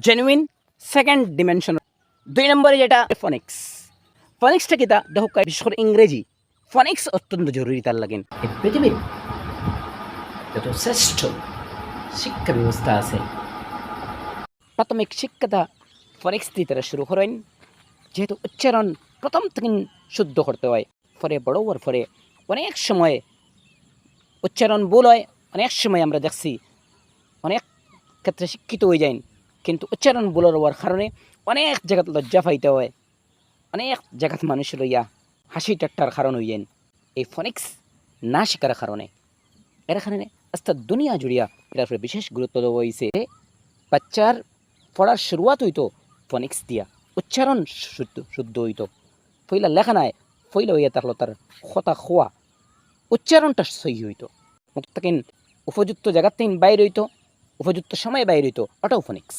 Genuine second dimension. 2 নম্বরে যেটা ফনিক্স। ফনিক্সটা কি তা দেখো, বিশেষ করে ইংরেজি ফনিক্স অত্যন্ত জরুরি তার লাগেন। এই পৃথিবীর যত শ্রেষ্ঠ শিক্ষা ব্যবস্থা আছে, প্রাথমিক শিক্ষাটা ফনিক্স দিয়ে তারা শুরু করেন, যেহেতু উচ্চারণ প্রথম থেকে শুদ্ধ করতে হয়। ফলে বড় হওয়ার পরে অনেক সময় উচ্চারণ ভুল হয়, অনেক সময় আমরা দেখছি অনেক ক্ষেত্রে শিক্ষিত হয়ে যায়, কিন্তু উচ্চারণ ভুল হওয়ার কারণে অনেক জায়গাতে লজ্জা পাইতে হয়, অনেক জায়গাতে মানুষ লইয়া হাসি ঠাট্টার কারণ হয়ে যায় এই ফনিক্স না শেখার কারণে। এর কারণে আস্তে দুনিয়া জুড়িয়া এটার উপরে বিশেষ গুরুত্ব দেওয়া হয়েছে। বাচ্চার পড়ার শুরুয়াত হইতো ফনিক্স দিয়া, উচ্চারণ শুদ্ধ হইতো। পইলা লেখা নাই, পইলা হইয়া থাকলো তার কথা খোয়া, উচ্চারণটা সহি হইতো। মুক্তাকিন উপযুক্ত জায়গার থেকে বাইর হইতো, উপযুক্ত সময়ে বাইর হইতো, ওটাও ফনিক্স।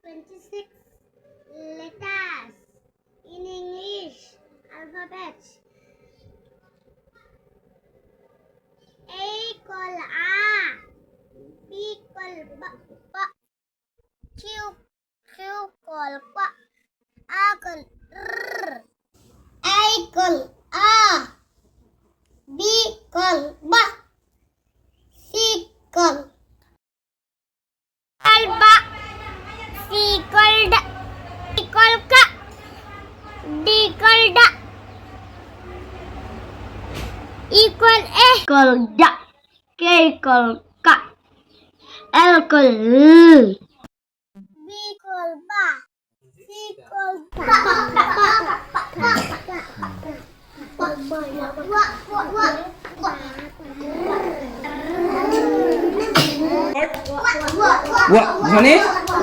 26 letters in English alphabet. A call A, B call B, Q call Q, A call R, I call A, B call B, C call Ba, C call D, E call K, D call D, E call A, call D, K call K, L call L, B call Ba, C call What? Zwanif?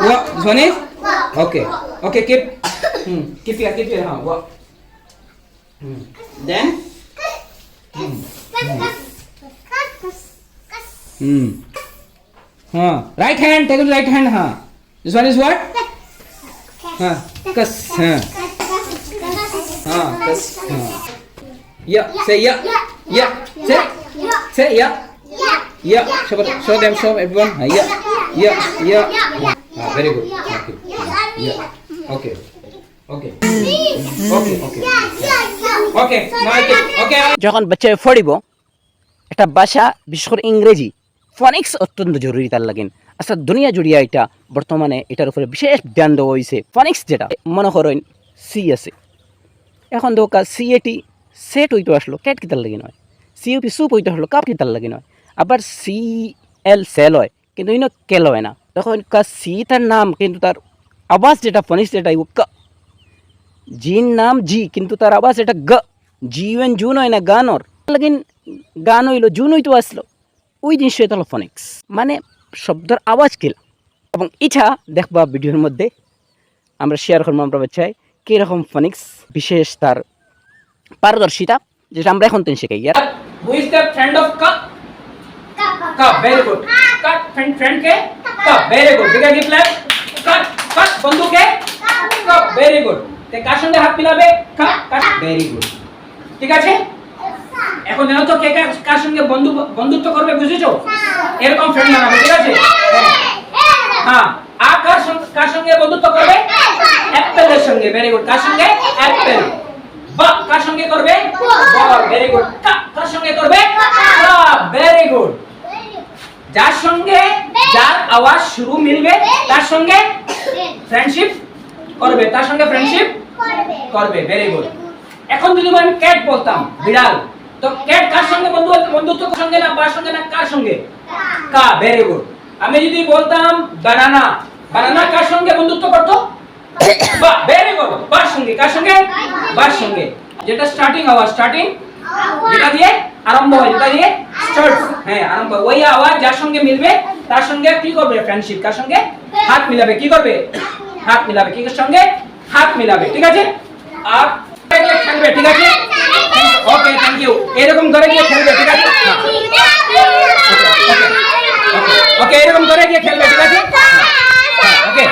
What? Zwanif? Okay. Okay, keep here, huh? What? Then? Right hand, take the right hand, huh? This one is what? Kas, huh? Kas, huh? Yeah, say yeah. Yeah, say yeah. Yeah, show them, show everyone. Yeah. Very good. Yeah. Okay. যখন বাচ্চা পড়িব একটা ভাষা, বিশেষ করে ইংরেজি ফনিক্স অত্যন্ত জরুরি তার লাগেন। আচ্ছা, দুনিয়া জুড়িয়া এটা বর্তমানে এটার উপরে বিশেষ ধ্যান দেওয়া হয়েছে। ফনিক্স যেটা মনে করেন সি আছে, এখন দোকা সিএটি সেট হইতে আসলো, ক্যাট কিতার লাগি নয়। সিউপি সুপ হইতে আসলো, কাপ কিতার লাগি নয়। আবার সি এল সেল হয়, কিন্তু ইনো কেল হয় না। তখন সি তার নাম, কিন্তু তার আওয়াজ যেটা ফনিক্স যেটা ক। জির নাম জি, কিন্তু তার আওয়াজ এটা গ। জিউএন জুন হয় না, গানর লাগিন গান হইলো, জুন হইতো আসলো, ওই জিনিস হইতে হলো ফনিক্স, মানে শব্দের আওয়াজ কিলা। এবং ইটা দেখবা ভিডিওর মধ্যে আমরা শেয়ার করবো আমরা বাচ্চায় কীরকম ফনিক্স বিশেষ তার পারদর্শিতা, যেটা আমরা এখন তিনি শিখাই। Who is the friend of কা? কা, ভেরি গুড। কাট ফ্রেন্ড কে? কা, ভেরি গুড। বিগা গিভ লেফট। কাট বন্ধু কে? কা, ভেরি গুড। তে কার সঙ্গে হাত মিলাবে? কা, ভেরি গুড। ঠিক আছে? এখন জানো তো কে কার সঙ্গে বন্ধুত্ব করবে, বুঝেছো? এরকম ফ্রেন্ড বানাবে, ঠিক আছে? হ্যাঁ, আর কার সঙ্গে বন্ধুত্ব করবে? অ্যাপেলের সঙ্গে, ভেরি গুড। কার সঙ্গে? অ্যাপেল। বা কার সঙ্গে করবে? বল, ভেরি গুড। কার সঙ্গে করবে? Cup, very good. যার সঙ্গে যার আওয়াজ শুরু মিলবে তার সঙ্গে ফ্রেন্ডশিপ করবে, তার সঙ্গে ফ্রেন্ডশিপ করবে, ভেরি গুড। এখন যদি আমি ক্যাট বলতাম, বিড়াল, তো ক্যাট কার সঙ্গে বন্ধুত্ব সঙ্গে না বার সঙ্গে না কার সঙ্গে? কা, ভেরি গুড। আমি যদি বলতাম বানানা, বানানা কার সঙ্গে বন্ধুত্ব করতো? বা, ভেরি গুড। বার সঙ্গে, কার সঙ্গে? বার সঙ্গে। যেটা স্টার্টিং আওয়াজ, যেটা দিয়ে আরম্ভ হয়, যেটা দিয়ে স্টার্ট, হ্যাঁ আরম্ভ, ওই আওয়াজ যার সঙ্গে মিলবে তার সঙ্গে কি করবে? ফ্রেন্ডশিপ। কার সঙ্গে? হাত মিলাবে। কি করবে? হাত মিলাবে। কি সঙ্গে? হাত মিলাবে, ঠিক আছে? আর খেলবে, ঠিক আছে? ওকে, থ্যাংক ইউ। এরকম করে গিয়ে খেলবে, ঠিক আছে? ওকে, এরকম করে গিয়ে খেলবে, ঠিক আছে? ওকে,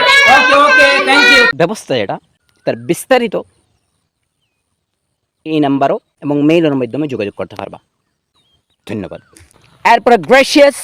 থ্যাংক ইউ। ব্যবস্থা যেটা তার বিস্তারিত এই নাম্বারও এবং মেইলের মাধ্যমে যোগাযোগ করতে পারবা। ধন্যবাদ। এরপরে গ্রেসিয়াস